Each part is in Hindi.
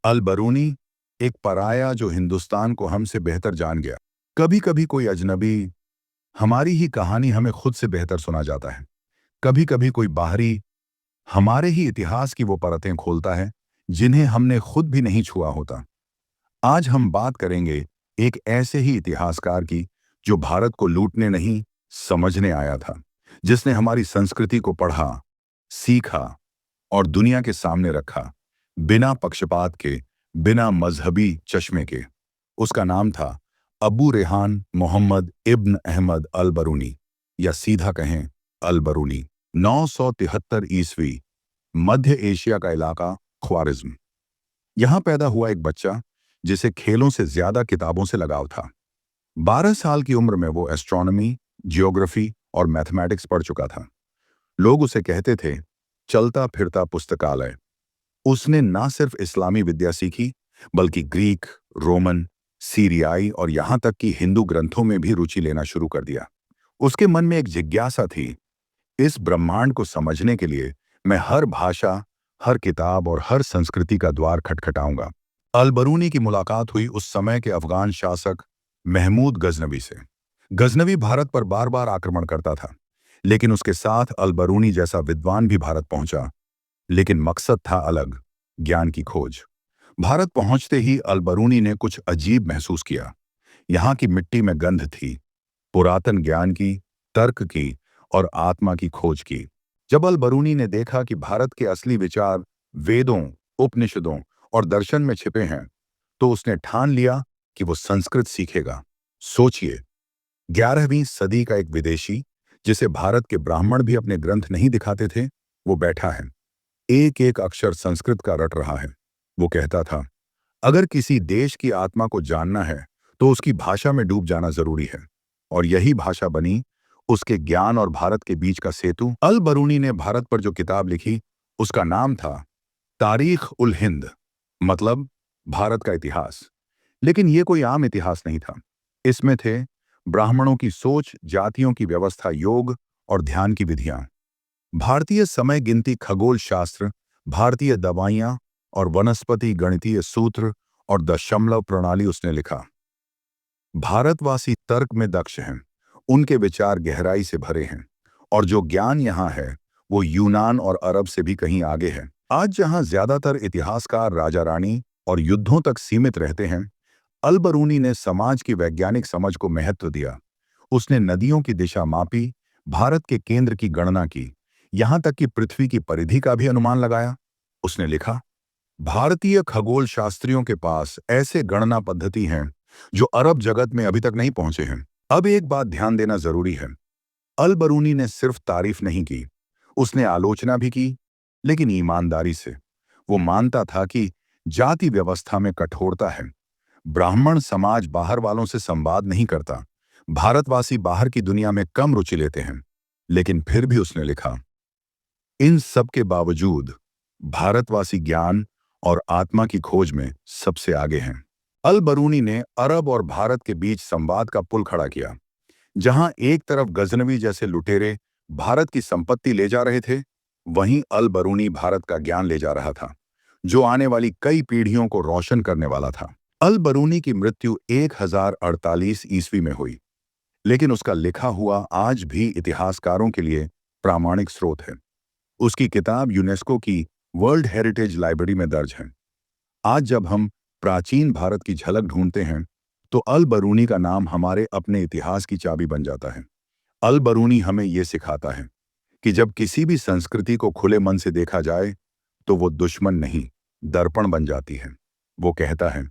अल बरूनी, एक पराया जो हिंदुस्तान को हमसे बेहतर जान गया। कभी कभी कोई अजनबी हमारी ही कहानी हमें खुद से बेहतर सुना जाता है। कभी कभी कोई बाहरी हमारे ही इतिहास की वो परतें खोलता है जिन्हें हमने खुद भी नहीं छुआ होता। आज हम बात करेंगे एक ऐसे ही इतिहासकार की जो भारत को लूटने नहीं, समझने आया था। जिसने हमारी संस्कृति को पढ़ा, सीखा और दुनिया के सामने रखा, बिना पक्षपात के, बिना मजहबी चश्मे के। उसका नाम था अबू रेहान मोहम्मद इब्न अहमद अल बरूनी, या सीधा कहें अल बरूनी। 973 ईस्वी, मध्य एशिया का इलाका ख्वारिज्म। यहां पैदा हुआ एक बच्चा जिसे खेलों से ज्यादा किताबों से लगाव था। 12 साल की उम्र में वो एस्ट्रोनॉमी, जियोग्राफी और मैथमेटिक्स पढ़ चुका था। लोग उसे कहते थे चलता फिरता पुस्तकालय। उसने ना सिर्फ इस्लामी विद्या सीखी, बल्कि ग्रीक, रोमन, सीरियाई और यहां तक कि हिंदू ग्रंथों में भी रुचि लेना शुरू कर दिया। उसके मन में एक जिज्ञासा थी, इस ब्रह्मांड को समझने के लिए मैं हर भाषा, हर किताब और हर संस्कृति का द्वार खटखटाऊंगा। अल बरूनी की मुलाकात हुई उस समय के अफगान शासक महमूद गजनवी से। गजनवी भारत पर बार बार आक्रमण करता था, लेकिन उसके साथ अल बरूनी जैसा विद्वान भी भारत पहुंचा। लेकिन मकसद था अलग, ज्ञान की खोज। भारत पहुंचते ही अल बरूनी ने कुछ अजीब महसूस किया। यहाँ की मिट्टी में गंध थी, पुरातन ज्ञान की, तर्क की और आत्मा की खोज की। जब अल बरूनी ने देखा कि भारत के असली विचार वेदों, उपनिषदों और दर्शन में छिपे हैं, तो उसने ठान लिया कि वो संस्कृत सीखेगा। सोचिए, 11वीं सदी का एक विदेशी, जिसे भारत के ब्राह्मण भी अपने ग्रंथ नहीं दिखाते थे, वो बैठा है, एक एक अक्षर संस्कृत का रट रहा है। वो कहता था, अगर किसी देश की आत्मा को जानना है तो उसकी भाषा में डूब जाना जरूरी है। और यही भाषा बनी उसके ज्ञान और भारत के बीच का सेतु। अल बरूनी ने भारत पर जो किताब लिखी, उसका नाम था तारीख उल हिंद, मतलब भारत का इतिहास। लेकिन यह कोई आम इतिहास नहीं था। इसमें थे ब्राह्मणों की सोच, जातियों की व्यवस्था, योग और ध्यान की विधियां, भारतीय समय गिनती, खगोल शास्त्र, भारतीय दवाइयां और वनस्पति गणितीय सूत्र और दशमलव प्रणाली उसने लिखा। भारतवासी तर्क में दक्ष हैं, उनके विचार गहराई से भरे हैं, और जो ज्ञान यहाँ है वो यूनान और अरब से भी कहीं आगे है। आज जहाँ ज्यादातर इतिहासकार राजा रानी और युद्धों तक सीमित रहते हैं, अल बरूनी ने समाज की वैज्ञानिक समझ को महत्व दिया। उसने नदियों की दिशा मापी, भारत के केंद्र की गणना की, यहां तक कि पृथ्वी की परिधि का भी अनुमान लगाया। उसने लिखा, भारतीय खगोल शास्त्रियों के पास ऐसे गणना पद्धति हैं जो अरब जगत में अभी तक नहीं पहुंचे हैं। अब एक बात ध्यान देना जरूरी है, अल बरूनी ने सिर्फ तारीफ नहीं की, उसने आलोचना भी की, लेकिन ईमानदारी से। वो मानता था कि जाति व्यवस्था में कठोरता है। ब्राह्मण समाज बाहर वालों से संवाद नहीं करता, भारतवासी बाहर की दुनिया में कम रुचि लेते हैं। लेकिन फिर भी उसने लिखा, इन सब के बावजूद भारतवासी ज्ञान और आत्मा की खोज में सबसे आगे हैं। अल बरूनी ने अरब और भारत के बीच संवाद का पुल खड़ा किया। जहां एक तरफ गजनवी जैसे लुटेरे भारत की संपत्ति ले जा रहे थे, वहीं अल बरूनी भारत का ज्ञान ले जा रहा था, जो आने वाली कई पीढ़ियों को रोशन करने वाला था। अल बरूनी की मृत्यु 1048 ईस्वी में हुई, लेकिन उसका लिखा हुआ आज भी इतिहासकारों के लिए प्रामाणिक स्रोत है। उसकी किताब यूनेस्को की वर्ल्ड हेरिटेज लाइब्रेरी में दर्ज है। आज जब हम प्राचीन भारत की झलक ढूंढते हैं, तो अल बरूनी का नाम हमारे अपने इतिहास की चाबी बन जाता है। अल बरूनी हमें ये सिखाता है कि जब किसी भी संस्कृति को खुले मन से देखा जाए, तो वो दुश्मन नहीं, दर्पण बन जाती है। वो कहता है,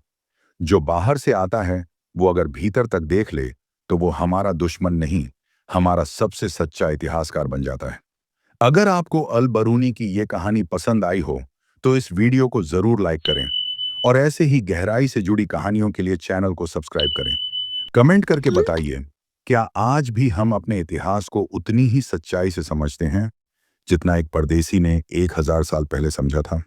जो बाहर से आता है वो अगर भीतर तक देख ले, तो वो हमारा दुश्मन नहीं, हमारा सबसे सच्चा इतिहासकार बन जाता है। अगर आपको अल बरूनी की ये कहानी पसंद आई हो, तो इस वीडियो को जरूर लाइक करें, और ऐसे ही गहराई से जुड़ी कहानियों के लिए चैनल को सब्सक्राइब करें। कमेंट करके बताइए, क्या आज भी हम अपने इतिहास को उतनी ही सच्चाई से समझते हैं जितना एक परदेसी ने 1000 साल पहले समझा था?